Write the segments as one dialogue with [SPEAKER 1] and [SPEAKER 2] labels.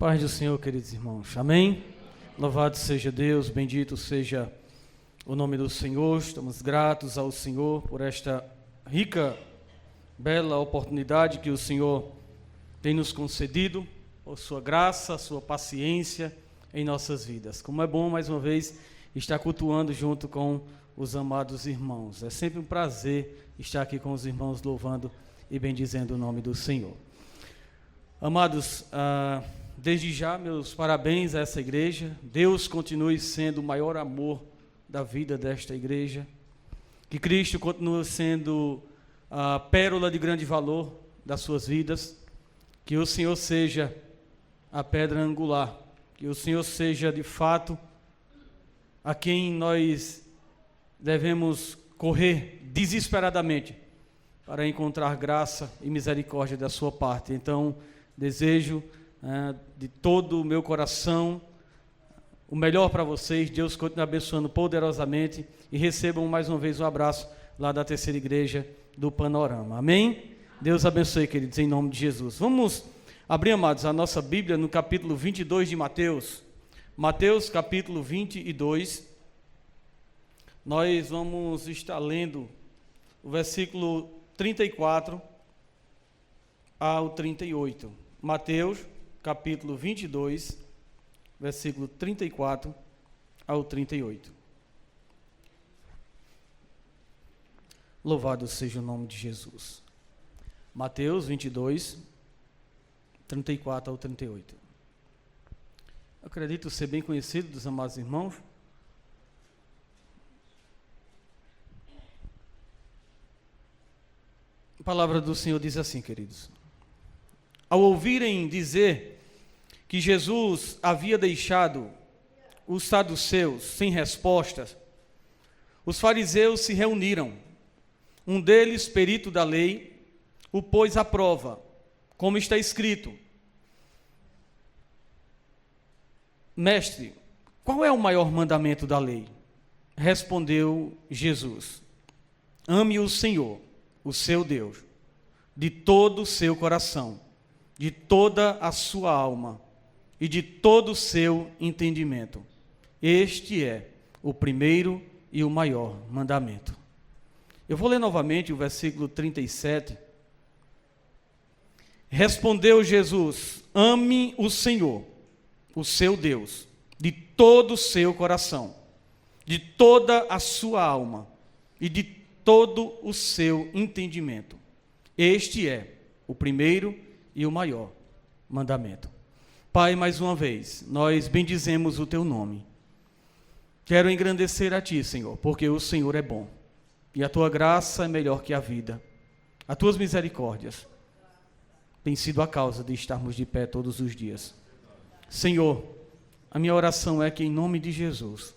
[SPEAKER 1] Paz do Senhor, queridos irmãos. Amém? Louvado seja Deus, bendito seja o nome do Senhor. Estamos gratos ao Senhor por esta rica, bela oportunidade que o Senhor tem nos concedido, por sua graça, sua paciência em nossas vidas. Como é bom, mais uma vez, estar cultuando junto com os amados irmãos. É sempre um prazer estar aqui com os irmãos louvando e bendizendo o nome do Senhor. Amados, desde já, meus parabéns a essa igreja. Deus continue sendo o maior amor da vida desta igreja. Que Cristo continue sendo a pérola de grande valor das suas vidas. Que o Senhor seja a pedra angular. Que o Senhor seja, de fato, a quem nós devemos correr desesperadamente para encontrar graça e misericórdia da sua parte. Então, desejo de todo o meu coração o melhor para vocês. Deus continue abençoando poderosamente e recebam mais uma vez um abraço lá da terceira igreja do Panorama. Amém? Deus abençoe, queridos, em nome de Jesus. Vamos abrir, amados, a nossa Bíblia no capítulo 22 de Mateus. Mateus, capítulo 22. Nós vamos estar lendo o versículo 34 ao 38. Mateus, capítulo 22, versículo 34 ao 38. Louvado seja o nome de Jesus. Mateus 22, 34 ao 38. Eu acredito ser bem conhecido dos amados irmãos. A palavra do Senhor diz assim, queridos: ao ouvirem dizer que Jesus havia deixado os saduceus sem respostas, os fariseus se reuniram. Um deles, perito da lei, o pôs à prova, como está escrito: Mestre, qual é o maior mandamento da lei? Respondeu Jesus: ame o Senhor, o seu Deus, de todo o seu coração, de toda a sua alma e de todo o seu entendimento. Este é o primeiro e o maior mandamento. Eu vou ler novamente o versículo 37. Respondeu Jesus: ame o Senhor, o seu Deus, de todo o seu coração, de toda a sua alma e de todo o seu entendimento. Este é o primeiro e o maior mandamento. Pai, mais uma vez, nós bendizemos o teu nome. Quero engrandecer a ti, Senhor, porque o Senhor é bom. E a tua graça é melhor que a vida. As tuas misericórdias têm sido a causa de estarmos de pé todos os dias. Senhor, a minha oração é que, em nome de Jesus,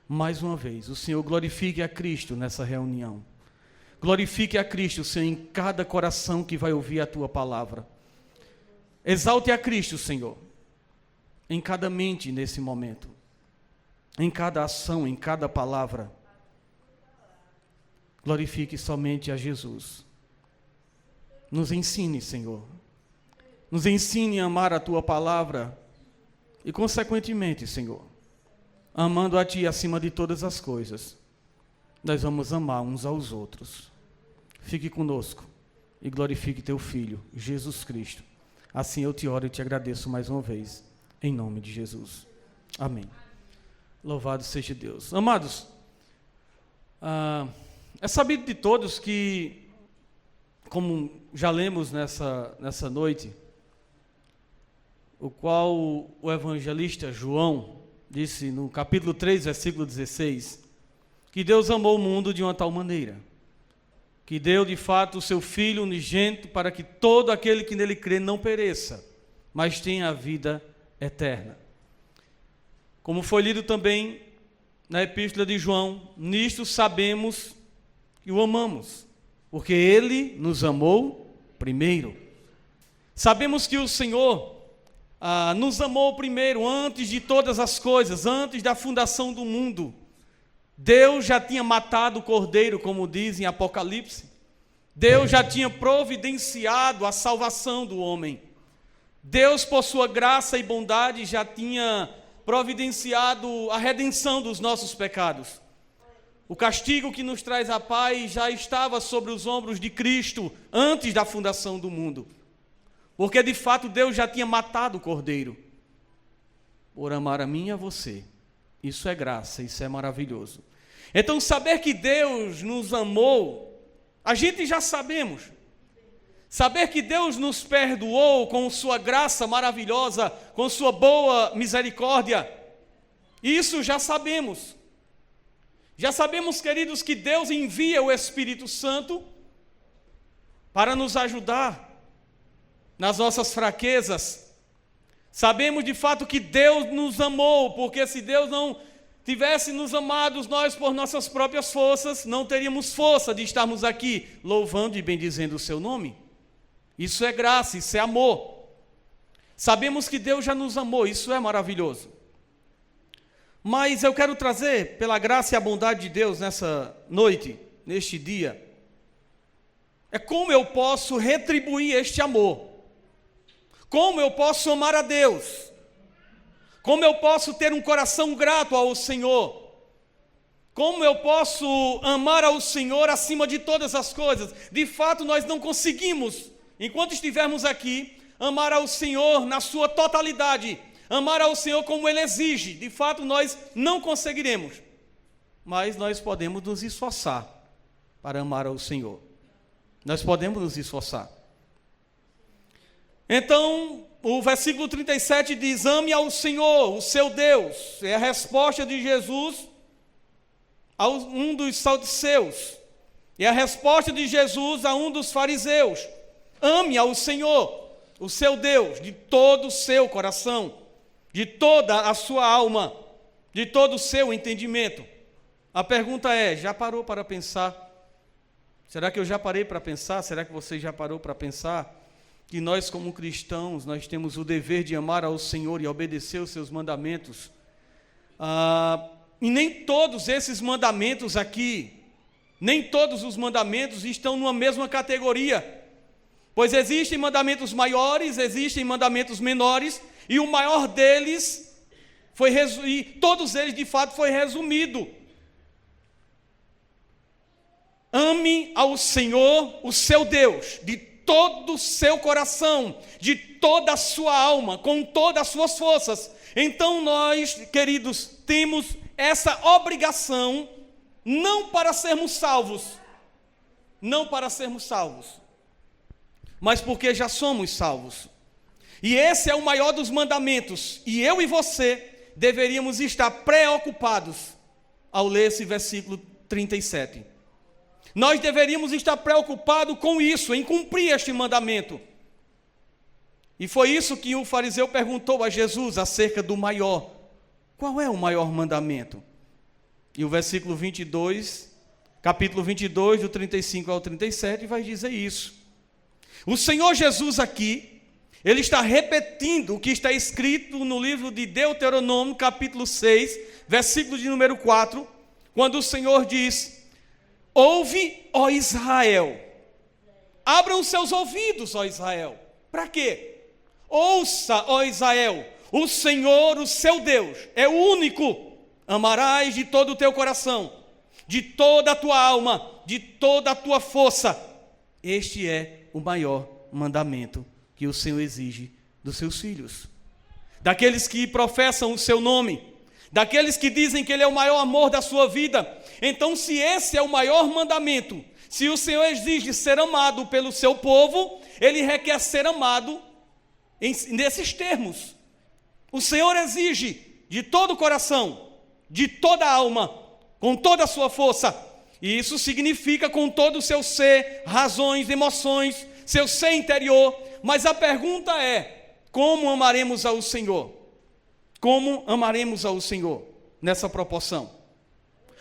[SPEAKER 1] mais uma vez, o Senhor glorifique a Cristo nessa reunião. Glorifique a Cristo, Senhor, em cada coração que vai ouvir a tua palavra. Exalte a Cristo, Senhor, em cada mente nesse momento, em cada ação, em cada palavra. Glorifique somente a Jesus. Nos ensine, Senhor. Nos ensine a amar a tua palavra e, consequentemente, Senhor, amando a ti acima de todas as coisas, nós vamos amar uns aos outros. Fique conosco e glorifique teu Filho, Jesus Cristo. Assim eu te oro e te agradeço mais uma vez, em nome de Jesus. Amém. Louvado seja Deus. Amados, é sabido de todos que, como já lemos nessa noite, o qual o evangelista João disse no capítulo 3, versículo 16, que Deus amou o mundo de uma tal maneira, que deu de fato o seu Filho unigênito para que todo aquele que nele crê não pereça, mas tenha a vida eterna. Como foi lido também na epístola de João, nisto sabemos que o amamos, porque ele nos amou primeiro. Sabemos que o Senhor nos amou primeiro, antes de todas as coisas, antes da fundação do mundo. Deus já tinha matado o cordeiro, como diz em Apocalipse. Deus já tinha providenciado a salvação do homem. Deus, por sua graça e bondade, já tinha providenciado a redenção dos nossos pecados. O castigo que nos traz a paz já estava sobre os ombros de Cristo antes da fundação do mundo. Porque de fato Deus já tinha matado o Cordeiro por amar a mim e a você. Isso é graça, isso é maravilhoso. Então, saber que Deus nos amou, a gente já sabemos. Saber que Deus nos perdoou com sua graça maravilhosa, com sua boa misericórdia, isso já sabemos. Já sabemos, queridos, que Deus envia o Espírito Santo para nos ajudar nas nossas fraquezas. Sabemos de fato que Deus nos amou, porque se Deus não tivesse nos amado, nós por nossas próprias forças, não teríamos força de estarmos aqui louvando e bendizendo o seu nome. Isso é graça, isso é amor. Sabemos que Deus já nos amou, isso é maravilhoso. Mas eu quero trazer, pela graça e a bondade de Deus nessa noite, neste dia, é como eu posso retribuir este amor. Como eu posso amar a Deus? Como eu posso ter um coração grato ao Senhor? Como eu posso amar ao Senhor acima de todas as coisas? De fato, nós não conseguimos, enquanto estivermos aqui, amar ao Senhor na sua totalidade, amar ao Senhor como Ele exige. De fato, nós não conseguiremos, mas nós podemos nos esforçar para amar ao Senhor. Nós podemos nos esforçar. Então, o versículo 37 diz: ame ao Senhor, o seu Deus. É a resposta de Jesus a um dos saduceus. É a resposta de Jesus a um dos fariseus. Ame ao Senhor, o seu Deus, de todo o seu coração, de toda a sua alma, de todo o seu entendimento. A pergunta é: já parou para pensar? Será que eu já parei para pensar? Será que você já parou para pensar que nós, como cristãos, nós temos o dever de amar ao Senhor e obedecer os seus mandamentos? E nem todos esses mandamentos aqui, nem todos os mandamentos estão numa mesma categoria, pois existem mandamentos maiores, existem mandamentos menores, e o maior deles e todos eles de fato foi resumido: ame ao Senhor, o seu Deus, de todo o seu coração, de toda a sua alma, com todas as suas forças. Então nós, queridos, temos essa obrigação, não para sermos salvos, mas porque já somos salvos. E esse é o maior dos mandamentos, e eu e você deveríamos estar preocupados ao ler esse versículo 37. Nós deveríamos estar preocupados com isso, em cumprir este mandamento. E foi isso que o fariseu perguntou a Jesus acerca do maior. Qual é o maior mandamento? E o versículo 22, capítulo 22, do 35 ao 37, vai dizer isso. O Senhor Jesus aqui, Ele está repetindo o que está escrito no livro de Deuteronômio, capítulo 6, versículo de número 4, quando o Senhor diz: ouve, ó Israel, abram os seus ouvidos, ó Israel. Para quê? Ouça, ó Israel, o Senhor, o seu Deus, é o único. Amarás de todo o teu coração, de toda a tua alma, de toda a tua força. Este é o maior mandamento que o Senhor exige dos seus filhos, daqueles que professam o seu nome, daqueles que dizem que Ele é o maior amor da sua vida. Então, se esse é o maior mandamento, se o Senhor exige ser amado pelo seu povo, Ele requer ser amado nesses termos. O Senhor exige de todo o coração, de toda a alma, com toda a sua força, e isso significa com todo o seu ser, razões, emoções, seu ser interior. Mas a pergunta é: como amaremos ao Senhor? Como amaremos ao Senhor nessa proporção?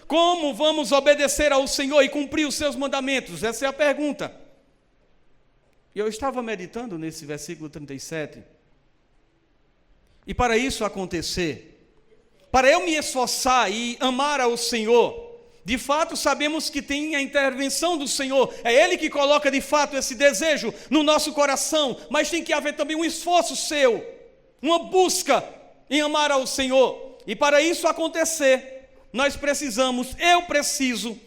[SPEAKER 1] Como vamos obedecer ao Senhor e cumprir os seus mandamentos? Essa é a pergunta. E eu estava meditando nesse versículo 37. E para isso acontecer, para eu me esforçar e amar ao Senhor, De fato, sabemos que tem a intervenção do Senhor. É Ele que coloca de fato esse desejo no nosso coração. Mas tem que haver também um esforço seu, uma busca em amar ao Senhor. E para isso acontecer, nós precisamos, eu preciso,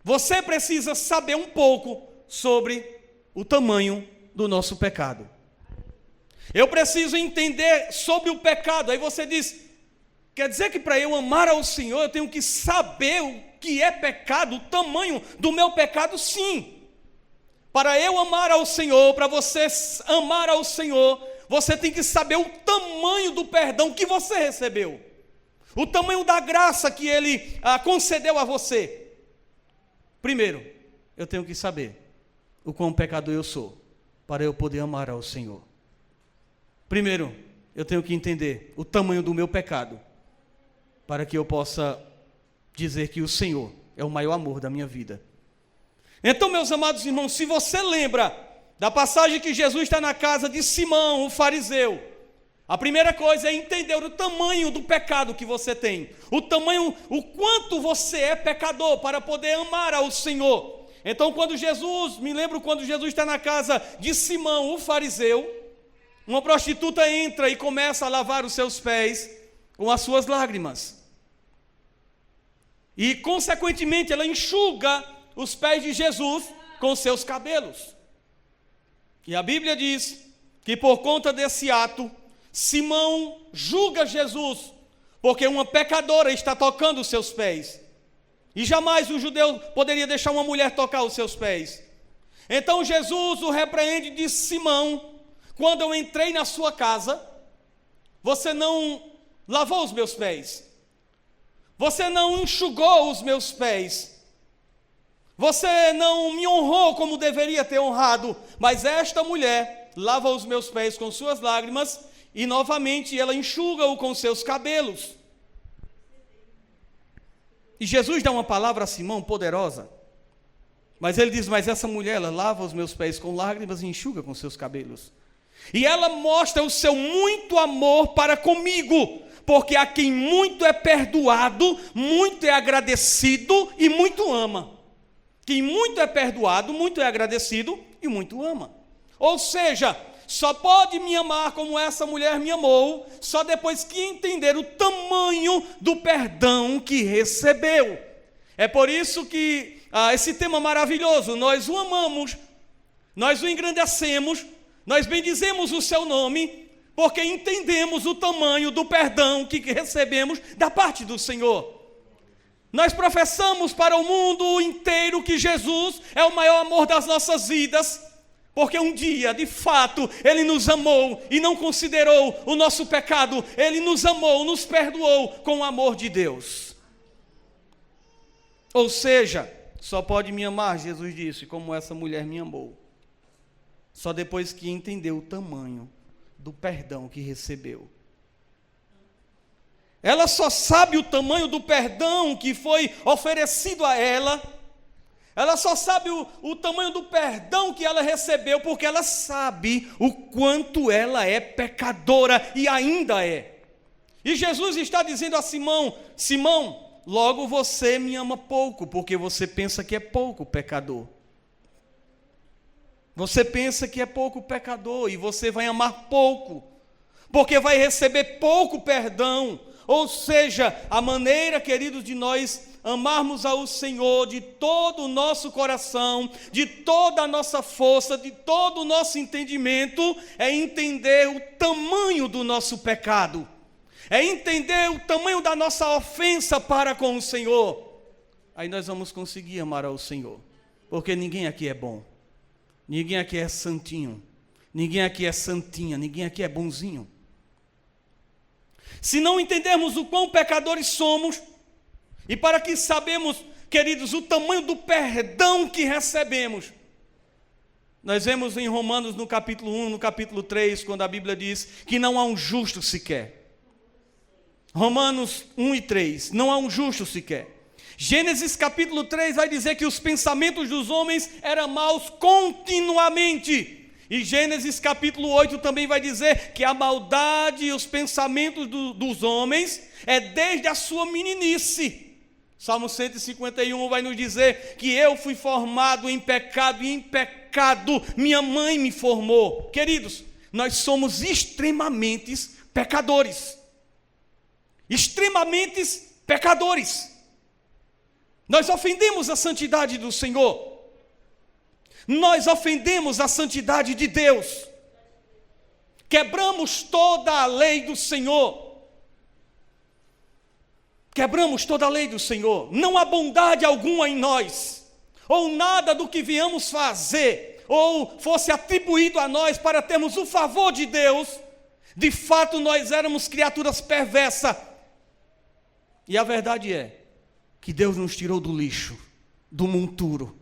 [SPEAKER 1] você precisa saber um pouco sobre o tamanho do nosso pecado. Eu preciso entender sobre o pecado. Aí você diz, quer dizer que para eu amar ao Senhor, eu tenho que saber o que é pecado, o tamanho do meu pecado? Sim. Para eu amar ao Senhor, para você amar ao Senhor, você tem que saber o tamanho do perdão que você recebeu. O tamanho da graça que Ele concedeu a você. Primeiro, eu tenho que saber o quão pecador eu sou, para eu poder amar ao Senhor. Primeiro, eu tenho que entender o tamanho do meu pecado, para que eu possa dizer que o Senhor é o maior amor da minha vida. Então, meus amados irmãos, se você lembra da passagem que Jesus está na casa de Simão, o fariseu, a primeira coisa é entender o tamanho do pecado que você tem, o tamanho, o quanto você é pecador para poder amar ao Senhor. Então, me lembro quando Jesus está na casa de Simão, o fariseu, uma prostituta entra e começa a lavar os seus pés com as suas lágrimas. E, consequentemente, ela enxuga os pés de Jesus com seus cabelos. E a Bíblia diz que por conta desse ato, Simão julga Jesus, porque uma pecadora está tocando os seus pés. E jamais um judeu poderia deixar uma mulher tocar os seus pés. Então Jesus o repreende e diz: Simão, quando eu entrei na sua casa, você não lavou os meus pés. Você não enxugou os meus pés. Você não me honrou como deveria ter honrado. Mas esta mulher lava os meus pés com suas lágrimas e novamente ela enxuga-o com seus cabelos. E Jesus dá uma palavra a Simão poderosa. Mas ele diz: mas essa mulher, ela lava os meus pés com lágrimas e enxuga com seus cabelos. E ela mostra o seu muito amor para comigo, porque a quem muito é perdoado, muito é agradecido e muito ama. Quem muito é perdoado, muito é agradecido e muito ama. Ou seja, só pode me amar como essa mulher me amou, só depois que entender o tamanho do perdão que recebeu. É por isso que esse tema maravilhoso, nós o amamos, nós o engrandecemos, nós bendizemos o seu nome, porque entendemos o tamanho do perdão que recebemos da parte do Senhor. Nós professamos para o mundo inteiro que Jesus é o maior amor das nossas vidas, porque um dia, de fato, Ele nos amou e não considerou o nosso pecado. Ele nos amou, nos perdoou com o amor de Deus. Ou seja, só pode me amar, Jesus disse, como essa mulher me amou, só depois que entendeu o tamanho do perdão que recebeu. Ela só sabe o tamanho do perdão que foi oferecido a ela. Ela só sabe o tamanho do perdão que ela recebeu, porque ela sabe o quanto ela é pecadora e ainda é. E Jesus está dizendo a Simão: Simão, logo você me ama pouco, porque você pensa que é pouco pecador. Você pensa que é pouco pecador e você vai amar pouco, porque vai receber pouco perdão. Ou seja, a maneira, queridos, de nós amarmos ao Senhor de todo o nosso coração, de toda a nossa força, de todo o nosso entendimento, é entender o tamanho do nosso pecado, é entender o tamanho da nossa ofensa para com o Senhor. Aí nós vamos conseguir amar ao Senhor, porque ninguém aqui é bom, ninguém aqui é santinho, ninguém aqui é santinha, ninguém aqui é bonzinho. Se não entendermos o quão pecadores somos, e para que sabemos, queridos, o tamanho do perdão que recebemos, nós vemos em Romanos no capítulo 1, no capítulo 3, quando a Bíblia diz que não há um justo sequer. Romanos 1 e 3, não há um justo sequer. Gênesis capítulo 3 vai dizer que os pensamentos dos homens eram maus continuamente. E Gênesis capítulo 8 também vai dizer que a maldade e os pensamentos dos homens é desde a sua meninice. Salmo 151 vai nos dizer que eu fui formado em pecado e em pecado minha mãe me formou. Queridos, nós somos extremamente pecadores. Extremamente pecadores. Nós ofendemos a santidade do Senhor. Nós ofendemos a santidade de Deus. Quebramos toda a lei do Senhor. Quebramos toda a lei do Senhor. Não há bondade alguma em nós, ou nada do que viemos fazer, ou fosse atribuído a nós para termos o favor de Deus. De fato, nós éramos criaturas perversas. E a verdade é que Deus nos tirou do lixo, do monturo.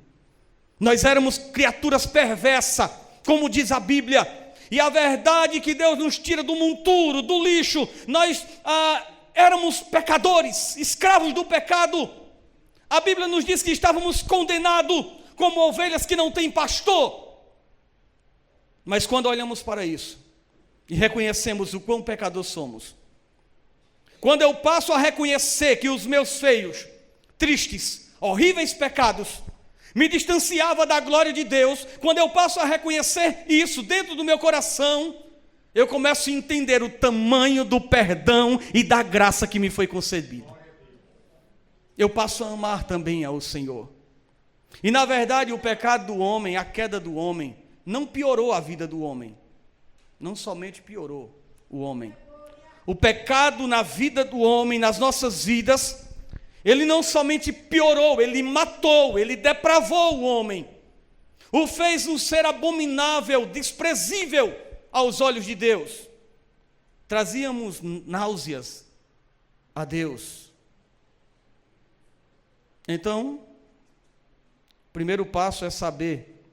[SPEAKER 1] Nós éramos criaturas perversas, como diz a Bíblia. E a verdade é que Deus nos tira do monturo, do lixo. Nós éramos pecadores, escravos do pecado. A Bíblia nos diz que estávamos condenados como ovelhas que não têm pastor. Mas quando olhamos para isso e reconhecemos o quão pecador somos, quando eu passo a reconhecer que os meus feios, tristes, horríveis pecados me distanciava da glória de Deus, quando eu passo a reconhecer isso dentro do meu coração, eu começo a entender o tamanho do perdão e da graça que me foi concedido. Eu passo a amar também ao Senhor. E na verdade o pecado do homem, a queda do homem, não piorou a vida do homem. Não somente piorou o homem. O pecado na vida do homem, nas nossas vidas, ele não somente piorou, ele matou, ele depravou o homem. O fez um ser abominável, desprezível aos olhos de Deus. Trazíamos náuseas a Deus. Então, o primeiro passo é saber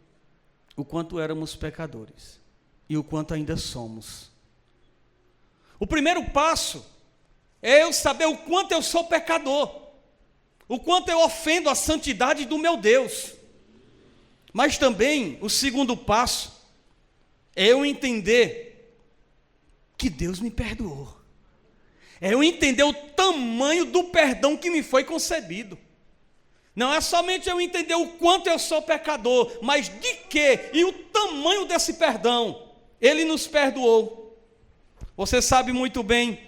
[SPEAKER 1] o quanto éramos pecadores e o quanto ainda somos. O primeiro passo é eu saber o quanto eu sou pecador, o quanto eu ofendo a santidade do meu Deus. Mas também o segundo passo é eu entender que Deus me perdoou. É eu entender o tamanho do perdão que me foi concedido. Não é somente eu entender o quanto eu sou pecador, mas de que e o tamanho desse perdão. Ele nos perdoou. Você sabe muito bem.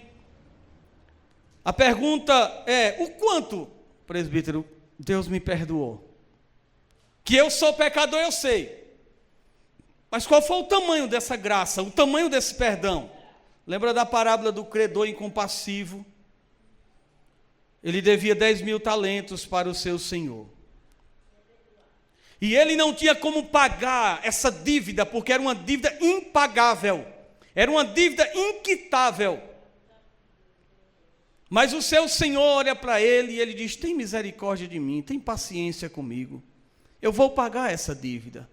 [SPEAKER 1] A pergunta é: o quanto, presbítero, Deus me perdoou? Que eu sou pecador, eu sei. Mas qual foi o tamanho dessa graça, o tamanho desse perdão? Lembra da parábola do credor incompassivo? Ele devia 10.000 talentos para o seu senhor. E ele não tinha como pagar essa dívida, porque era uma dívida impagável. Era uma dívida inquitável. Mas o seu senhor olha para ele e ele diz: tem misericórdia de mim, tem paciência comigo. Eu vou pagar essa dívida.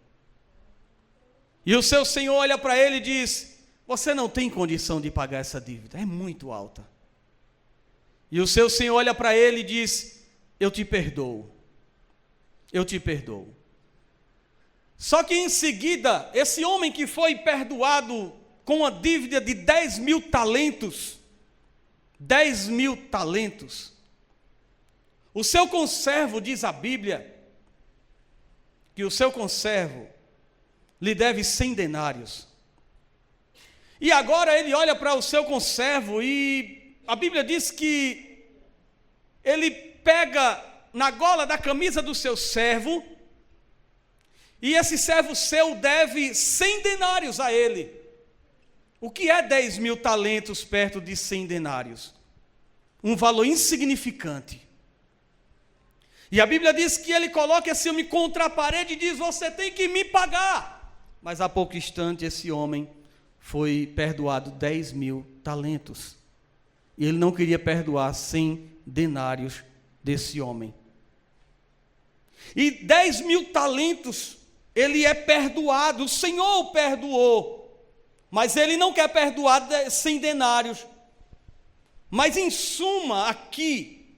[SPEAKER 1] E o seu senhor olha para ele e diz: você não tem condição de pagar essa dívida, é muito alta. E o seu senhor olha para ele e diz: eu te perdoo. Eu te perdoo. Só que em seguida, esse homem que foi perdoado com uma dívida de 10.000 talentos, 10.000 talentos, o seu conservo, diz a Bíblia, que o seu conservo lhe deve 100 denários. E agora ele olha para o seu conservo e a Bíblia diz que ele pega na gola da camisa do seu servo, e esse servo seu deve 100 denários a ele. O que é 10.000 talentos perto de 100 denários? Um valor insignificante. E a Bíblia diz que ele coloca esse homem contra a parede e diz: você tem que me pagar. Mas a pouco instante esse homem foi perdoado 10.000 talentos. E ele não queria perdoar 100 denários desse homem. E 10.000 talentos, ele é perdoado, o Senhor o perdoou. Mas ele não quer perdoar 100 denários. Mas em suma, aqui,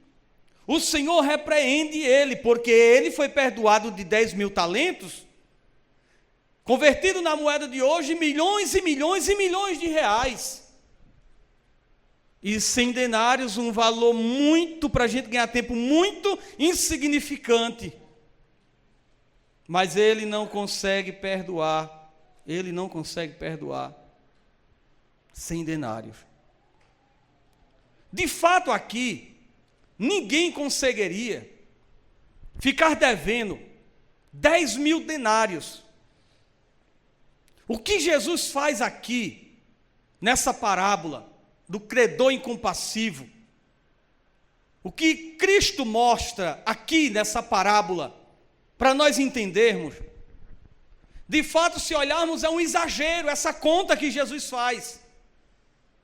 [SPEAKER 1] o Senhor repreende ele, porque ele foi perdoado de 10.000 talentos, convertido na moeda de hoje, milhões e milhões e milhões de reais. E 100 denários, um valor muito, para a gente ganhar tempo, muito insignificante. Mas ele não consegue perdoar. Ele não consegue perdoar 100 denários. De fato, aqui, ninguém conseguiria ficar devendo 10.000 denários. O que Jesus faz aqui, nessa parábola do credor incompassivo, o que Cristo mostra aqui nessa parábola, para nós entendermos, de fato, se olharmos, é um exagero, essa conta que Jesus faz.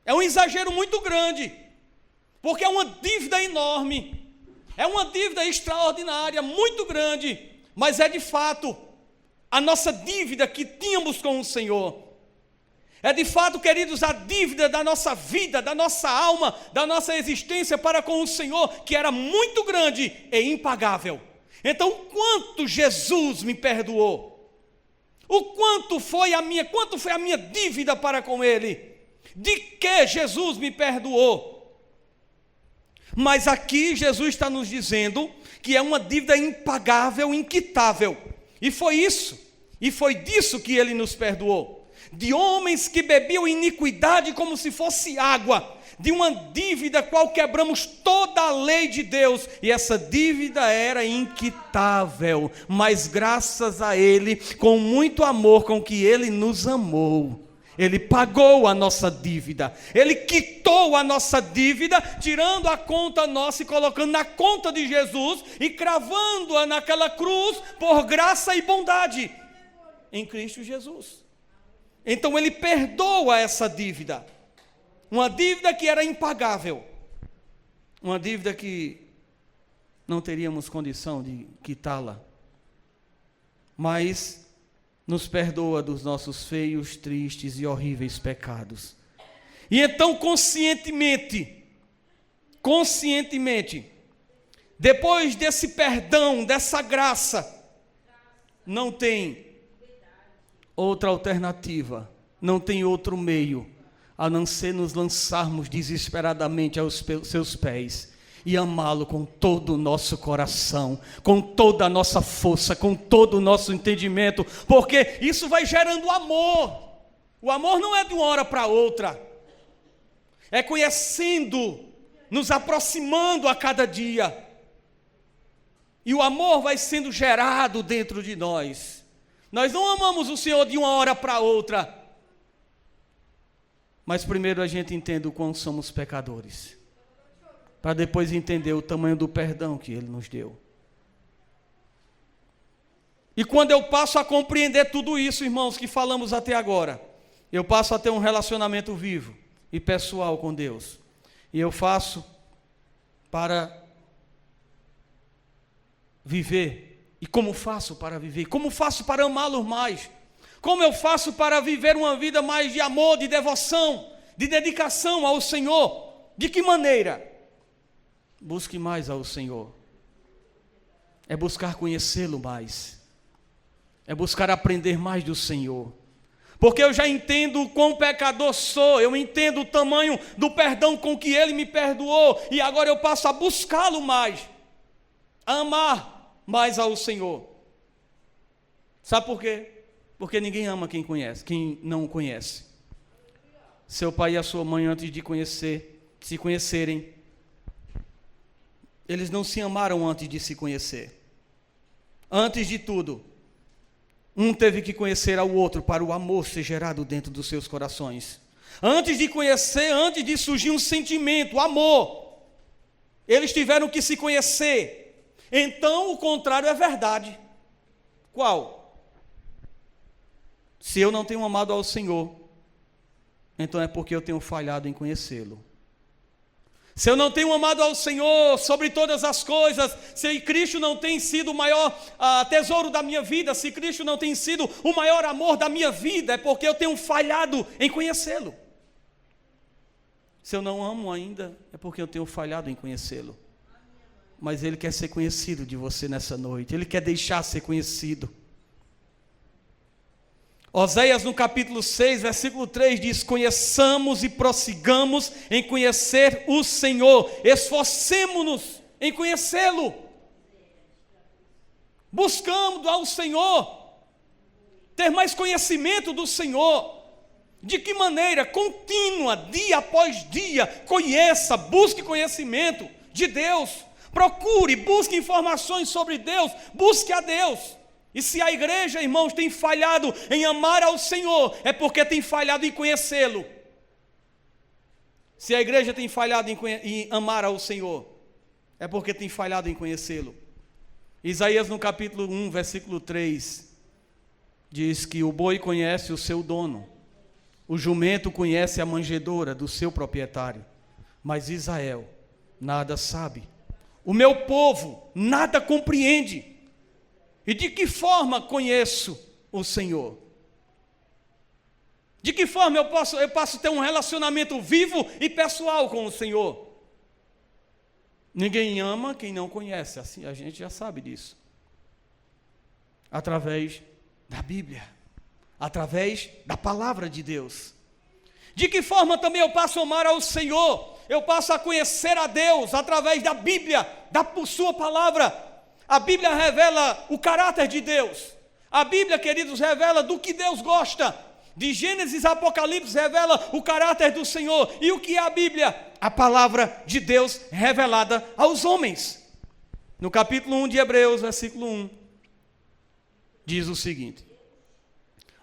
[SPEAKER 1] É um exagero muito grande, porque é uma dívida enorme, é uma dívida extraordinária, muito grande, mas é de fato a nossa dívida que tínhamos com o Senhor. É de fato, queridos, a dívida da nossa vida, da nossa alma, da nossa existência para com o Senhor, que era muito grande e impagável. Então, quanto Jesus me perdoou? Quanto foi a minha dívida para com Ele? De que Jesus me perdoou? Mas aqui Jesus está nos dizendo que é uma dívida impagável, inquitável. E foi disso que Ele nos perdoou. De homens que bebiam iniquidade como se fosse água, de uma dívida qual quebramos toda a lei de Deus, e essa dívida era inquitável, mas graças a Ele, com muito amor com que Ele nos amou, Ele pagou a nossa dívida, Ele quitou a nossa dívida, tirando a conta nossa e colocando na conta de Jesus, e cravando-a naquela cruz, por graça e bondade, em Cristo Jesus. Então Ele perdoa essa dívida, uma dívida que era impagável, uma dívida que não teríamos condição de quitá-la, mas nos perdoa dos nossos feios, tristes e horríveis pecados. E então conscientemente, depois desse perdão, dessa graça, não tem outra alternativa, não tem outro meio, a não ser nos lançarmos desesperadamente aos seus pés e amá-lo com todo o nosso coração, com toda a nossa força, com todo o nosso entendimento, porque isso vai gerando amor. O amor não é de uma hora para outra, é conhecendo, nos aproximando a cada dia, e o amor vai sendo gerado dentro de nós. Nós não amamos o Senhor de uma hora para outra, mas primeiro a gente entende o quão somos pecadores, para depois entender o tamanho do perdão que Ele nos deu. E quando eu passo a compreender tudo isso, irmãos, que falamos até agora, eu passo a ter um relacionamento vivo e pessoal com Deus. E eu faço para viver. E como faço para viver? Como faço para amá-lo mais? Como eu faço para viver uma vida mais de amor, de devoção, de dedicação ao Senhor? De que maneira? Busque mais ao Senhor. É buscar conhecê-lo mais. É buscar aprender mais do Senhor. Porque eu já entendo o quão pecador sou, eu entendo o tamanho do perdão com que Ele me perdoou, e agora eu passo a buscá-lo mais, a amar mais ao Senhor. Sabe por quê? Porque ninguém ama quem conhece, quem não conhece. Seu pai e a sua mãe, antes de se conhecerem, eles não se amaram antes de se conhecer. Antes de tudo, um teve que conhecer ao outro para o amor ser gerado dentro dos seus corações. Antes de conhecer, antes de surgir um sentimento, amor, eles tiveram que se conhecer. Então, o contrário é verdade. Qual? Se eu não tenho amado ao Senhor, então é porque eu tenho falhado em conhecê-lo. Se eu não tenho amado ao Senhor sobre todas as coisas, se Cristo não tem sido o maior tesouro da minha vida, se Cristo não tem sido o maior amor da minha vida, é porque eu tenho falhado em conhecê-lo. Se eu não amo ainda, é porque eu tenho falhado em conhecê-lo. Mas Ele quer ser conhecido de você nessa noite, Ele quer deixar ser conhecido. Oséias, no capítulo 6, versículo 3, diz: conheçamos e prossigamos em conhecer o Senhor, esforcemo-nos em conhecê-lo, buscando ao Senhor, ter mais conhecimento do Senhor. De que maneira? Contínua, dia após dia, conheça, busque conhecimento de Deus, procure, busque informações sobre Deus, busque a Deus. E se a igreja, irmãos, tem falhado em amar ao Senhor, é porque tem falhado em conhecê-lo. Se a igreja tem falhado em amar ao Senhor, é porque tem falhado em conhecê-lo. Isaías, no capítulo 1, versículo 3, diz que o boi conhece o seu dono, o jumento conhece a manjedoura do seu proprietário, mas Israel nada sabe. O meu povo nada compreende. E de que forma conheço o Senhor? De que forma eu posso ter um relacionamento vivo e pessoal com o Senhor? Ninguém ama quem não conhece, assim a gente já sabe disso. Através da Bíblia, através da palavra de Deus. De que forma também eu passo a amar ao Senhor? Eu passo a conhecer a Deus através da Bíblia, da sua palavra. A Bíblia revela o caráter de Deus. A Bíblia, queridos, revela do que Deus gosta. De Gênesis a Apocalipse revela o caráter do Senhor. E o que é a Bíblia? A palavra de Deus revelada aos homens. No capítulo 1 de Hebreus, versículo 1, diz o seguinte: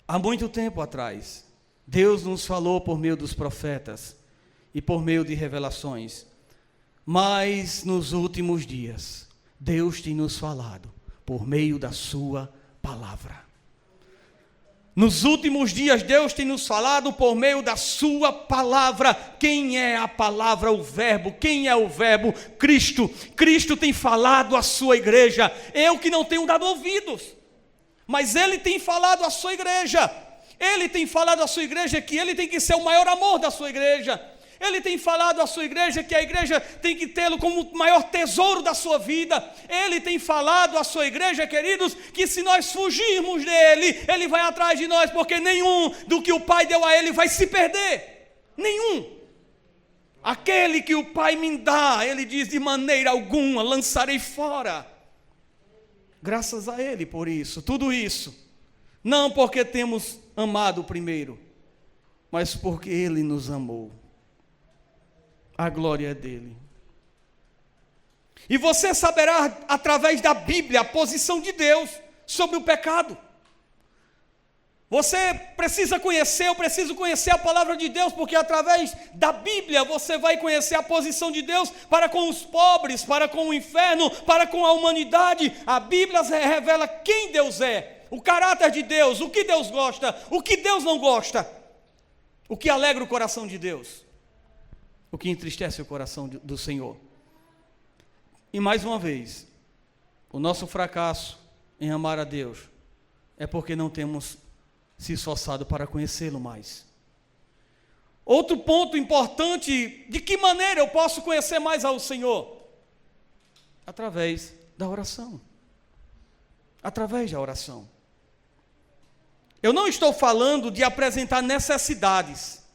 [SPEAKER 1] há muito tempo atrás, Deus nos falou por meio dos profetas e por meio de revelações. Mas nos últimos dias, Deus tem nos falado por meio da sua palavra. Nos últimos dias, Deus tem nos falado por meio da sua palavra. Quem é a palavra? O verbo. Quem é o verbo? Cristo. Cristo tem falado à sua igreja. Eu que não tenho dado ouvidos, mas Ele tem falado à sua igreja. Ele tem falado à sua igreja que Ele tem que ser o maior amor da sua igreja. Ele tem falado à sua igreja que a igreja tem que tê-lo como o maior tesouro da sua vida. Ele tem falado à sua igreja, queridos, que se nós fugirmos dele, Ele vai atrás de nós, porque nenhum do que o Pai deu a Ele vai se perder. Nenhum. Aquele que o Pai me dá, Ele diz, de maneira alguma lançarei fora. Graças a Ele por isso, tudo isso. Não porque temos amado primeiro, mas porque Ele nos amou. A glória é dele. E você saberá através da Bíblia a posição de Deus sobre o pecado. Você precisa conhecer, eu preciso conhecer a palavra de Deus, porque através da Bíblia você vai conhecer a posição de Deus para com os pobres, para com o inferno, para com a humanidade. A Bíblia revela quem Deus é, o caráter de Deus, o que Deus gosta, o que Deus não gosta, o que alegra o coração de Deus, o que entristece o coração do Senhor. E mais uma vez, o nosso fracasso em amar a Deus é porque não temos se esforçado para conhecê-lo mais. Outro ponto importante: de que maneira eu posso conhecer mais ao Senhor? Através da oração. Através da oração. Eu não estou falando de apresentar necessidades.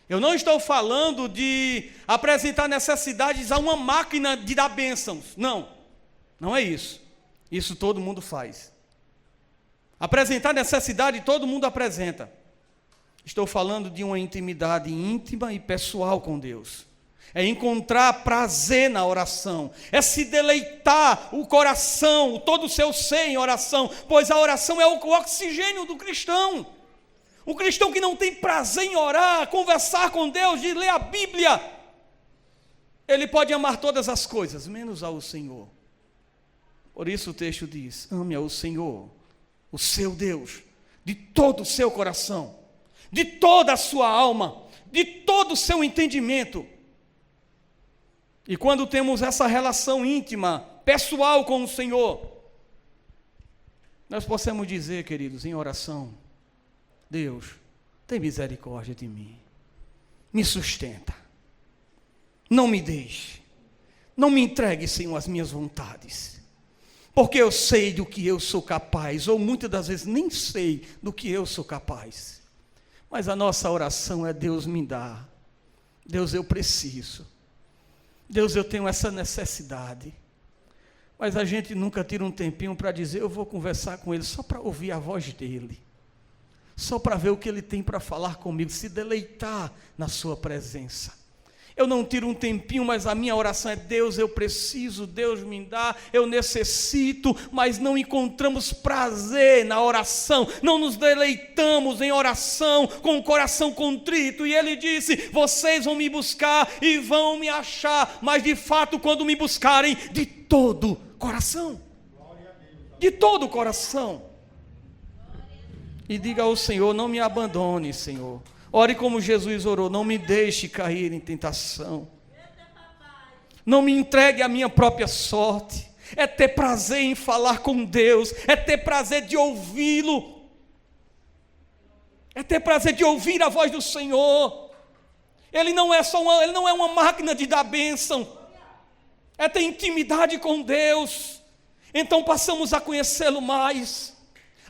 [SPEAKER 1] Eu não estou falando de apresentar necessidades a uma máquina de dar bênçãos. Não, não é isso. Isso todo mundo faz. Apresentar necessidade todo mundo apresenta. Estou falando de uma intimidade íntima e pessoal com Deus. É encontrar prazer na oração. É se deleitar o coração, todo o seu ser em oração. Pois a oração é o oxigênio do cristão. O cristão que não tem prazer em orar, conversar com Deus, de ler a Bíblia, ele pode amar todas as coisas, menos ao Senhor. Por isso o texto diz: ame ao Senhor, o seu Deus, de todo o seu coração, de toda a sua alma, de todo o seu entendimento. E quando temos essa relação íntima, pessoal com o Senhor, nós possamos dizer, queridos, em oração: Deus, tem misericórdia de mim, me sustenta, não me deixe, não me entregue, Senhor, as minhas vontades, porque eu sei do que eu sou capaz, ou muitas das vezes nem sei do que eu sou capaz. Mas a nossa oração é: Deus me dá, Deus eu preciso, Deus eu tenho essa necessidade. Mas a gente nunca tira um tempinho para dizer: eu vou conversar com Ele, só para ouvir a voz dEle, só para ver o que Ele tem para falar comigo, se deleitar na sua presença. Eu não tiro um tempinho, mas a minha oração é: Deus, eu preciso, Deus me dá, eu necessito, mas não encontramos prazer na oração, não nos deleitamos em oração com o coração contrito. E Ele disse: vocês vão me buscar e vão me achar, mas de fato quando me buscarem de todo coração, de todo o coração. E diga ao Senhor: não me abandone, Senhor. Ore como Jesus orou: não me deixe cair em tentação. Não me entregue à minha própria sorte. É ter prazer em falar com Deus, é ter prazer de ouvi-lo, é ter prazer de ouvir a voz do Senhor. Ele não é uma máquina de dar bênção, é ter intimidade com Deus. Então passamos a conhecê-lo mais,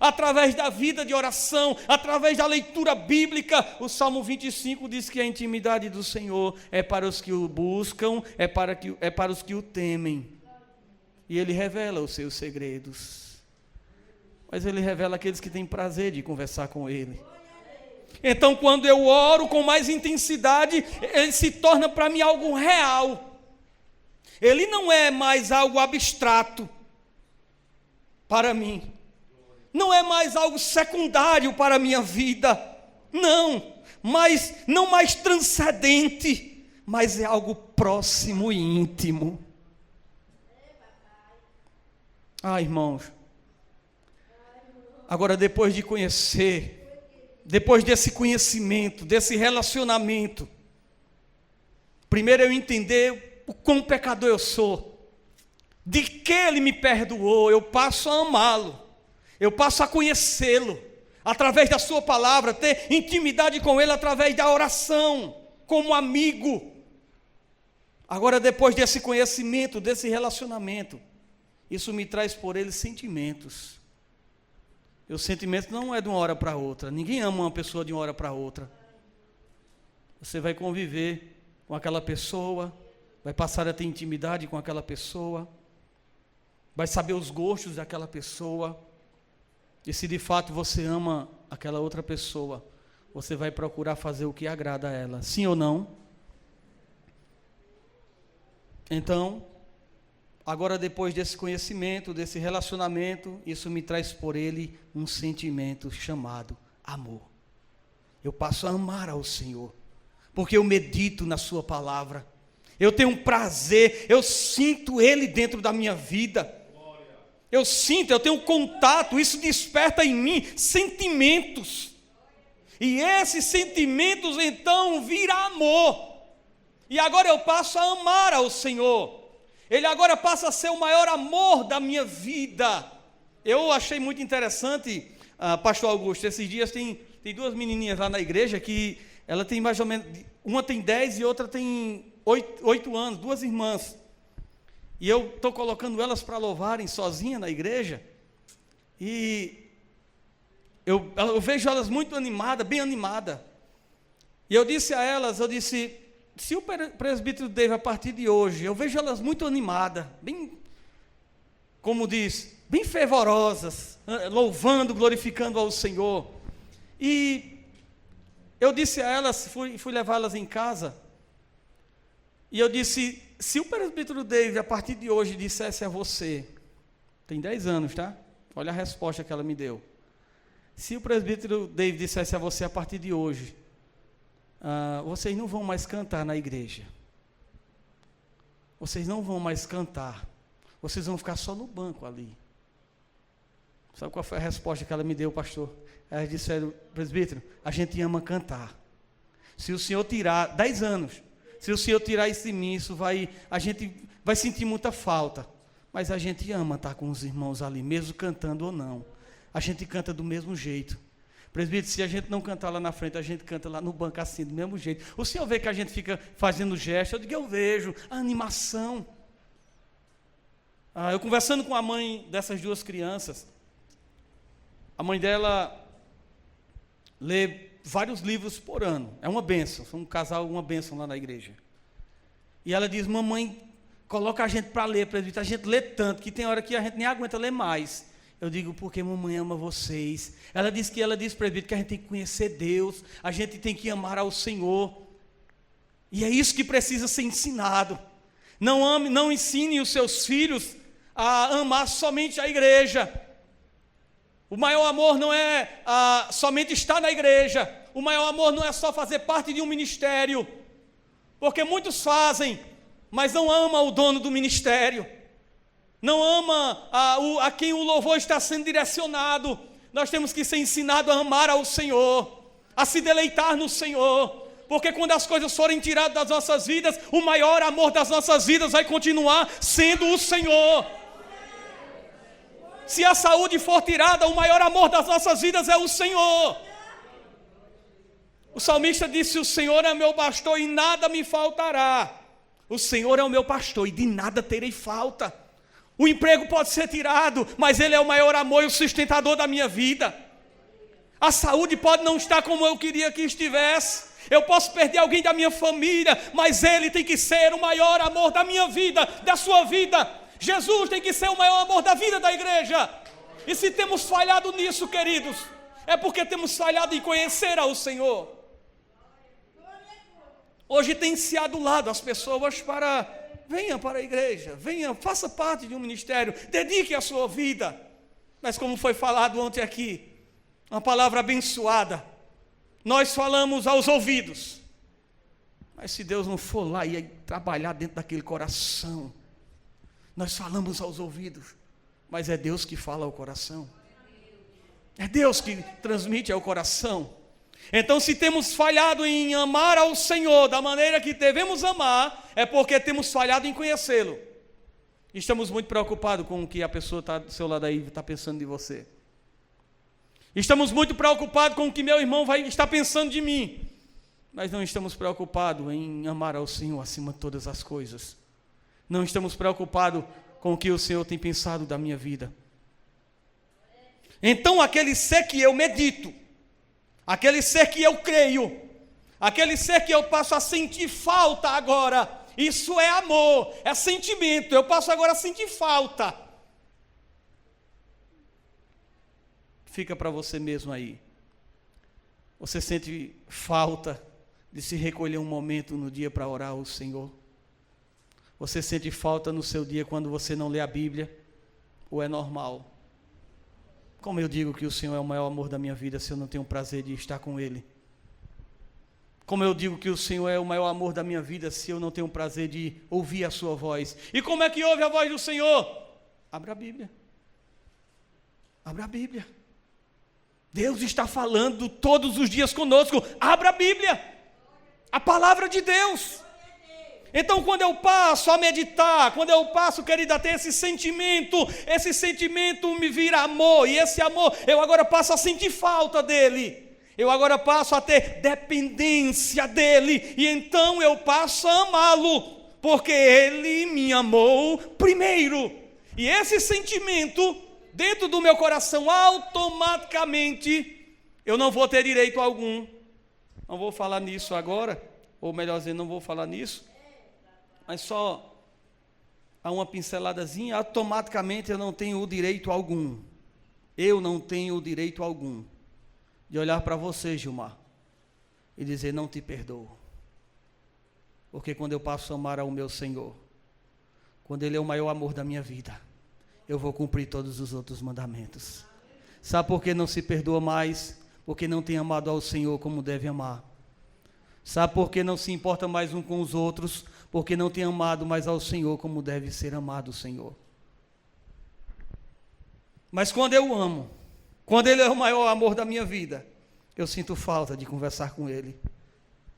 [SPEAKER 1] através da vida de oração, através da leitura bíblica. O Salmo 25 diz que a intimidade do Senhor é para os que o buscam, é para os que o temem. E Ele revela os seus segredos. Mas Ele revela aqueles que têm prazer de conversar com Ele. Então, quando eu oro com mais intensidade, Ele se torna para mim algo real. Ele não é mais algo abstrato para mim. Não é mais algo secundário para a minha vida, não mais transcendente, mas é algo próximo e íntimo. Irmãos, agora depois de conhecer, depois desse conhecimento, desse relacionamento, primeiro eu entender o quão pecador eu sou, de que Ele me perdoou, eu passo a amá-lo. Eu passo a conhecê-lo através da sua palavra, ter intimidade com Ele através da oração, como amigo. Agora, depois desse conhecimento, desse relacionamento, isso me traz por Ele sentimentos. E os sentimentos não é de uma hora para outra. Ninguém ama uma pessoa de uma hora para outra. Você vai conviver com aquela pessoa, vai passar a ter intimidade com aquela pessoa, vai saber os gostos daquela pessoa. E se de fato você ama aquela outra pessoa, você vai procurar fazer o que agrada a ela, sim ou não? Então, agora depois desse conhecimento, desse relacionamento, isso me traz por Ele um sentimento chamado amor. Eu passo a amar ao Senhor, porque eu medito na sua palavra, eu tenho um prazer, eu sinto Ele dentro da minha vida. Eu sinto, eu tenho contato, isso desperta em mim sentimentos. E esses sentimentos então viram amor. E agora eu passo a amar ao Senhor. Ele agora passa a ser o maior amor da minha vida. Eu achei muito interessante, pastor Augusto, esses dias tem duas menininhas lá na igreja que ela tem mais ou menos, uma tem 10 e outra tem 8 anos, duas irmãs. E eu estou colocando elas para louvarem sozinha na igreja. E eu vejo elas muito animadas, bem animadas. E eu disse a elas, se o presbítero David, a partir de hoje, eu vejo elas muito animadas, bem, como diz, bem fervorosas, louvando, glorificando ao Senhor. E eu disse a elas, fui levá-las em casa, e eu disse: se o presbítero David, a partir de hoje, dissesse a você, tem 10 anos, tá? Olha a resposta que ela me deu. Se o presbítero David dissesse a você, a partir de hoje, vocês não vão mais cantar na igreja, vocês não vão mais cantar, vocês vão ficar só no banco ali. Sabe qual foi a resposta que ela me deu, pastor? Ela disse: presbítero, a gente ama cantar. Se o senhor tirar 10 anos, se o Senhor tirar isso de mim, a gente vai sentir muita falta. Mas a gente ama estar com os irmãos ali, mesmo cantando ou não. A gente canta do mesmo jeito. Presbítero, se a gente não cantar lá na frente, a gente canta lá no banco assim, do mesmo jeito. O senhor vê que a gente fica fazendo gesto? Eu digo: eu vejo a animação. Eu conversando com a mãe dessas duas crianças, a mãe dela lê vários livros por ano. É uma bênção, são um casal, uma bênção lá na igreja. E ela diz: mamãe, coloca a gente para ler, presbítero. A gente lê tanto que tem hora que a gente nem aguenta ler mais. Eu digo: porque mamãe ama vocês. Ela diz, presbítero, que a gente tem que conhecer Deus, a gente tem que amar ao Senhor. E é isso que precisa ser ensinado. Não ensine os seus filhos a amar somente a igreja. O maior amor não é somente estar na igreja. O maior amor não é só fazer parte de um ministério. Porque muitos fazem, mas não amam o dono do ministério. Não ama a quem o louvor está sendo direcionado. Nós temos que ser ensinados a amar ao Senhor, a se deleitar no Senhor. Porque quando as coisas forem tiradas das nossas vidas, o maior amor das nossas vidas vai continuar sendo o Senhor. Se a saúde for tirada, o maior amor das nossas vidas é o Senhor. O salmista disse: o Senhor é meu pastor e nada me faltará. O Senhor é o meu pastor e de nada terei falta. O emprego pode ser tirado, mas Ele é o maior amor e o sustentador da minha vida. A saúde pode não estar como eu queria que estivesse. Eu posso perder alguém da minha família, mas Ele tem que ser o maior amor da minha vida, da sua vida. Jesus tem que ser o maior amor da vida da igreja. E se temos falhado nisso, queridos, é porque temos falhado em conhecer ao Senhor. Hoje tem se adulado as pessoas para: venha para a igreja, venha, faça parte de um ministério, dedique a sua vida. Mas como foi falado ontem aqui, uma palavra abençoada, nós falamos aos ouvidos, mas se Deus não for lá e trabalhar dentro daquele coração, nós falamos aos ouvidos, mas é Deus que fala ao coração, é Deus que transmite ao coração. Então, se temos falhado em amar ao Senhor da maneira que devemos amar, é porque temos falhado em conhecê-lo. Estamos muito preocupados com o que a pessoa está do seu lado aí está pensando de você. Estamos muito preocupados com o que meu irmão vai estar pensando de mim, mas não estamos preocupados em amar ao Senhor acima de todas as coisas. Não estamos preocupados com o que o Senhor tem pensado da minha vida. Então, aquele ser que eu medito, aquele ser que eu creio, aquele ser que eu passo a sentir falta agora, isso é amor, é sentimento. Eu passo agora a sentir falta. Fica para você mesmo aí. Você sente falta de se recolher um momento no dia para orar ao Senhor? Você sente falta no seu dia quando você não lê a Bíblia? Ou é normal? Como eu digo que o Senhor é o maior amor da minha vida se eu não tenho o prazer de estar com Ele? Como eu digo que o Senhor é o maior amor da minha vida se eu não tenho o prazer de ouvir a sua voz? E como é que ouve a voz do Senhor? Abra a Bíblia. Abra a Bíblia. Deus está falando todos os dias conosco. Abra a Bíblia, a palavra de Deus. Então, quando eu passo a meditar, quando eu passo, querida, a ter esse sentimento me vira amor, e esse amor, eu agora passo a sentir falta dele, eu agora passo a ter dependência dele, e então eu passo a amá-lo, porque ele me amou primeiro. E esse sentimento dentro do meu coração, automaticamente, eu não vou ter direito algum. Não vou falar nisso agora, ou melhor dizendo, não vou falar nisso, mas só há uma pinceladazinha, automaticamente eu não tenho o direito algum. Eu não tenho o direito algum de olhar para você, Gilmar, e dizer: não te perdoo. Porque quando eu passo a amar ao meu Senhor, quando Ele é o maior amor da minha vida, eu vou cumprir todos os outros mandamentos. Sabe por que não se perdoa mais? Porque não tem amado ao Senhor como deve amar. Sabe por que não se importa mais um com os outros? Porque não tem amado mais ao Senhor como deve ser amado o Senhor. Mas quando eu amo, quando Ele é o maior amor da minha vida, eu sinto falta de conversar com Ele.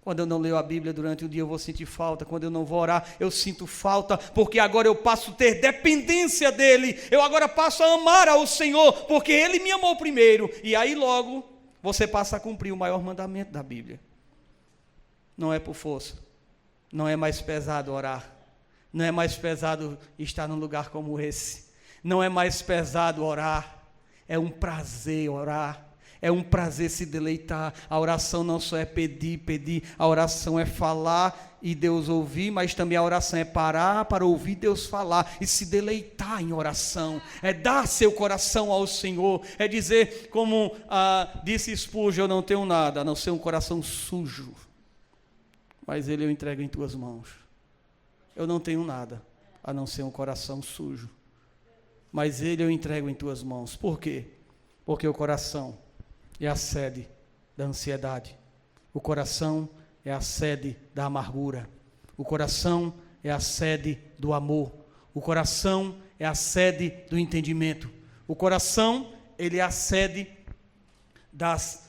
[SPEAKER 1] Quando eu não leio a Bíblia durante o dia, eu vou sentir falta. Quando eu não vou orar, eu sinto falta, porque agora eu passo a ter dependência dEle. Eu agora passo a amar ao Senhor, porque Ele me amou primeiro. E aí logo, você passa a cumprir o maior mandamento da Bíblia. Não é por força. Não é mais pesado orar. Não é mais pesado estar num lugar como esse. Não é mais pesado orar. É um prazer orar. É um prazer se deleitar. A oração não só é pedir. A oração é falar e Deus ouvir, mas também a oração é parar para ouvir Deus falar e se deleitar em oração. É dar seu coração ao Senhor. É dizer, como disse Spurgeon, eu não tenho nada, a não ser um coração sujo. Mas Ele eu entrego em tuas mãos. Eu não tenho nada, a não ser um coração sujo. Mas Ele eu entrego em tuas mãos. Por quê? Porque o coração é a sede da ansiedade. O coração é a sede da amargura. O coração é a sede do amor. O coração é a sede do entendimento. O coração, ele é a sede das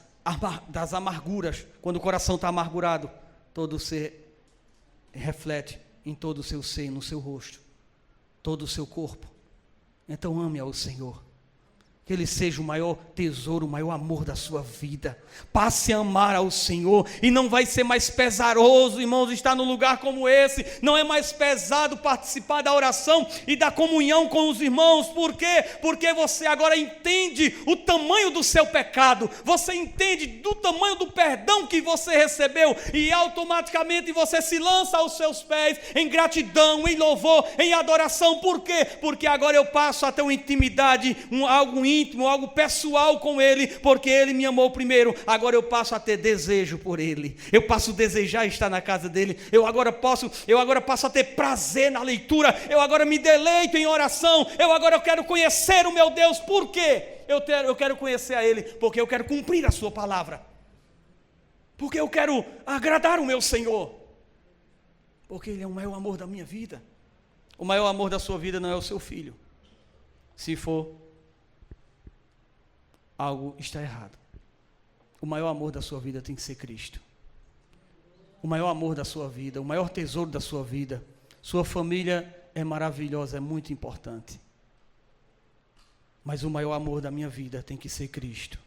[SPEAKER 1] amarguras. Quando o coração está amargurado, todo ser reflete em todo o seu ser, no seu rosto, todo o seu corpo. Então ame ao Senhor. Que Ele seja o maior tesouro, o maior amor da sua vida. Passe a amar ao Senhor. E não vai ser mais pesaroso, irmãos, estar num lugar como esse. Não é mais pesado participar da oração e da comunhão com os irmãos. Por quê? Porque você agora entende o tamanho do seu pecado. Você entende do tamanho do perdão que você recebeu. E automaticamente você se lança aos seus pés em gratidão, em louvor, em adoração. Por quê? Porque agora eu passo a ter uma intimidade, algo íntimo, algo pessoal com Ele, porque Ele me amou primeiro. Agora eu passo a ter desejo por Ele. Eu passo a desejar estar na casa dEle. Eu agora passo a ter prazer na leitura. Eu agora me deleito em oração. Eu agora quero conhecer o meu Deus. Por quê? Eu quero conhecer a Ele, porque eu quero cumprir a sua palavra. Porque eu quero agradar o meu Senhor. Porque Ele é o maior amor da minha vida. O maior amor da sua vida não é o seu filho. Se for, algo está errado. O maior amor da sua vida tem que ser Cristo. O maior amor da sua vida, o maior tesouro da sua vida. Sua família é maravilhosa, é muito importante. Mas o maior amor da minha vida tem que ser Cristo.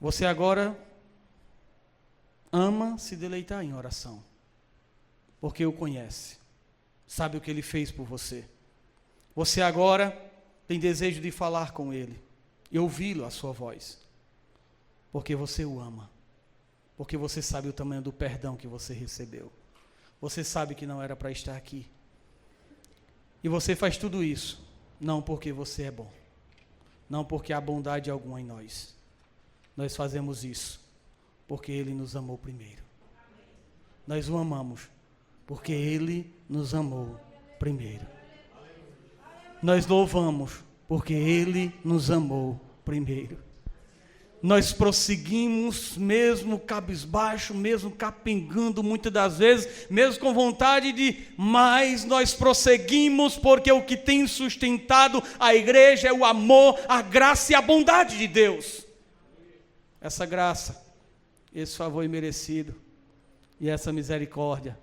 [SPEAKER 1] Você agora ama se deleitar em oração, porque o conhece, sabe o que Ele fez por você. Você agora tem desejo de falar com Ele e ouvi-lo, a sua voz, porque você o ama, porque você sabe o tamanho do perdão que você recebeu. Você sabe que não era para estar aqui. E você faz tudo isso, não porque você é bom, não porque há bondade alguma em nós. Nós fazemos isso porque Ele nos amou primeiro. Nós o amamos porque Ele nos amou primeiro. Nós louvamos porque Ele nos amou primeiro. Nós prosseguimos, mesmo cabisbaixo, mesmo capengando muitas das vezes, mesmo com vontade de mais, nós prosseguimos porque o que tem sustentado a igreja é o amor, a graça e a bondade de Deus. Essa graça, esse favor imerecido e essa misericórdia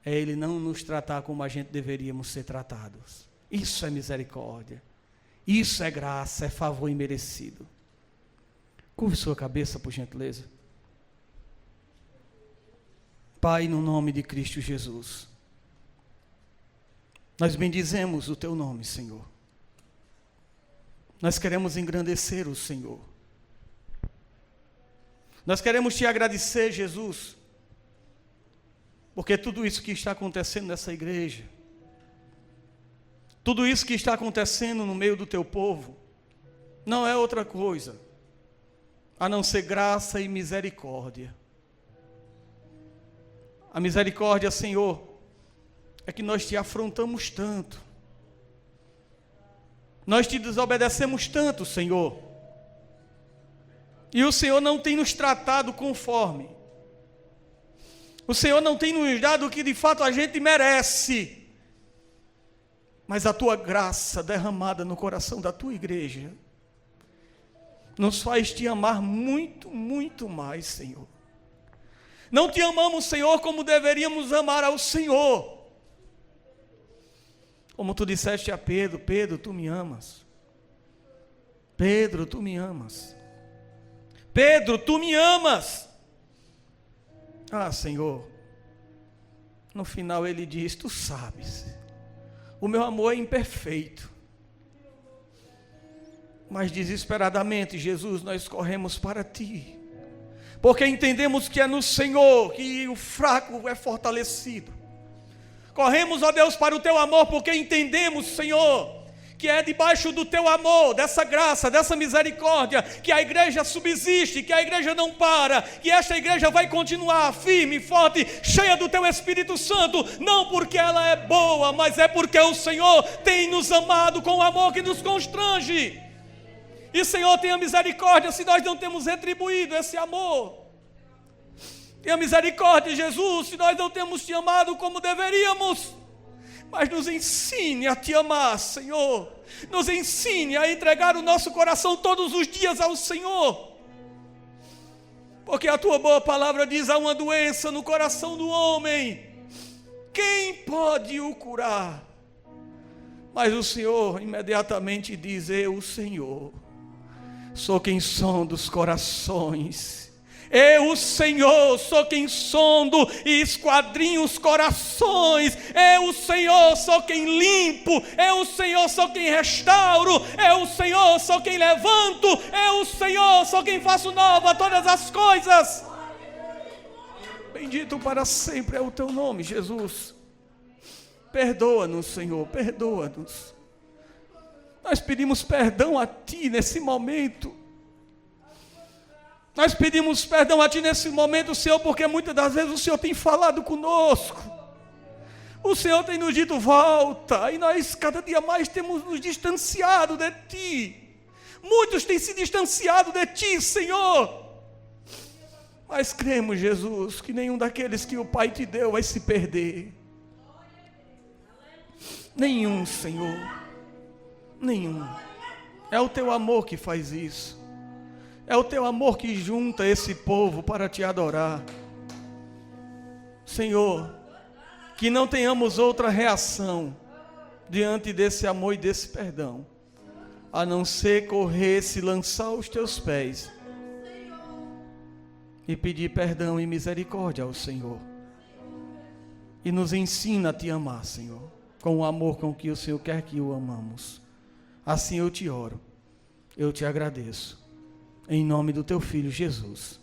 [SPEAKER 1] é Ele não nos tratar como a gente deveríamos ser tratados. Isso é misericórdia, isso é graça, é favor imerecido. Curve sua cabeça, por gentileza. Pai, no nome de Cristo Jesus, nós bendizemos o Teu nome, Senhor. Nós queremos engrandecer o Senhor. Nós queremos Te agradecer, Jesus, porque tudo isso que está acontecendo nessa igreja, tudo isso que está acontecendo no meio do Teu povo, não é outra coisa a não ser graça e misericórdia. A misericórdia, Senhor, é que nós Te afrontamos tanto, nós Te desobedecemos tanto, Senhor, e o Senhor não tem nos tratado conforme, o Senhor não tem nos dado o que de fato a gente merece, mas a Tua graça derramada no coração da Tua igreja nos faz Te amar muito, muito mais, Senhor. Não Te amamos, Senhor, como deveríamos amar ao Senhor. Como Tu disseste a Pedro: Pedro, Tu me amas. Pedro, Tu me amas. Pedro, Tu me amas. Ah, Senhor, no final ele diz: tu sabes, o meu amor é imperfeito, mas desesperadamente, Jesus, nós corremos para ti, porque entendemos que é no Senhor que o fraco é fortalecido. Corremos, ó Deus, para o teu amor, porque entendemos, Senhor, que é debaixo do teu amor, dessa graça, dessa misericórdia, que a igreja subsiste, que a igreja não para, que esta igreja vai continuar firme, forte, cheia do teu Espírito Santo, não porque ela é boa, mas é porque o Senhor tem nos amado com o amor que nos constrange. E, Senhor, tenha misericórdia se nós não temos retribuído esse amor. Tenha misericórdia, Jesus, se nós não temos te amado como deveríamos. Mas nos ensine a te amar, Senhor. Nos ensine a entregar o nosso coração todos os dias ao Senhor. Porque a tua boa palavra diz: há uma doença no coração do homem, quem pode o curar? Mas o Senhor imediatamente diz: eu, Senhor, sou quem sonda os corações. Eu, o Senhor, sou quem sondo e esquadrinho os corações. Eu, o Senhor, sou quem limpo. Eu, o Senhor, sou quem restauro. Eu, o Senhor, sou quem levanto. Eu, o Senhor, sou quem faço nova todas as coisas. Bendito para sempre é o teu nome, Jesus. Perdoa-nos, Senhor, perdoa-nos. Nós pedimos perdão a Ti nesse momento. Nós pedimos perdão a Ti nesse momento, Senhor, porque muitas das vezes o Senhor tem falado conosco. O Senhor tem nos dito volta, e nós cada dia mais temos nos distanciado de Ti. Muitos têm se distanciado de Ti, Senhor. Mas cremos, Jesus, que nenhum daqueles que o Pai te deu vai se perder. Nenhum, Senhor. Nenhum. É o Teu amor que faz isso. É o teu amor que junta esse povo para te adorar. Senhor, que não tenhamos outra reação diante desse amor e desse perdão, a não ser correr, se lançar aos teus pés e pedir perdão e misericórdia ao Senhor. E nos ensina a te amar, Senhor, com o amor com que o Senhor quer que o amamos. Assim eu te oro, eu te agradeço. Em nome do teu Filho Jesus.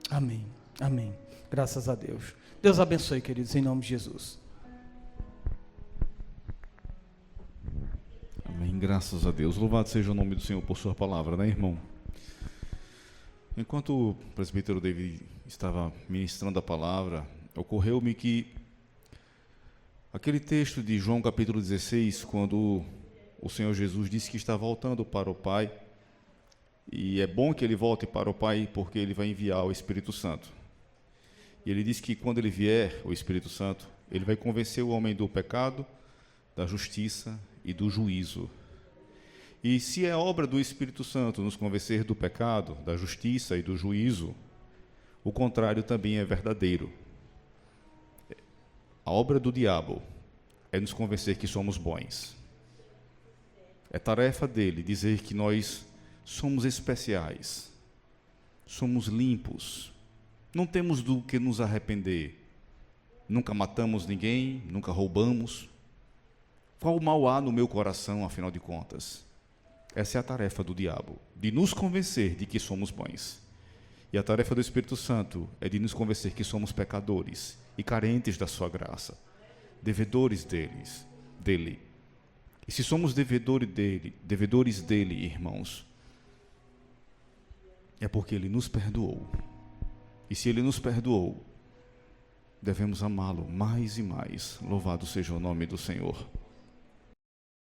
[SPEAKER 1] Amém. Amém. Graças a Deus. Deus abençoe, queridos, em nome de Jesus.
[SPEAKER 2] Amém. Graças a Deus. Louvado seja o nome do Senhor por sua palavra, né, irmão? Enquanto o presbítero David estava ministrando a palavra, ocorreu-me que aquele texto de João capítulo 16, quando o Senhor Jesus disse que está voltando para o Pai, e é bom que ele volte para o Pai, porque ele vai enviar o Espírito Santo. E ele diz que quando ele vier, o Espírito Santo, ele vai convencer o homem do pecado, da justiça e do juízo. E se é obra do Espírito Santo nos convencer do pecado, da justiça e do juízo, o contrário também é verdadeiro. A obra do diabo é nos convencer que somos bons. É tarefa dele dizer que nós somos especiais, somos limpos, não temos do que nos arrepender, nunca matamos ninguém, nunca roubamos. Qual mal há no meu coração, afinal de contas? Essa é a tarefa do diabo, de nos convencer de que somos bons. E a tarefa do Espírito Santo é de nos convencer que somos pecadores e carentes da sua graça, devedores dele. E se somos devedores dele, irmãos, é porque ele nos perdoou. E se ele nos perdoou, devemos amá-lo mais e mais. Louvado seja o nome do Senhor.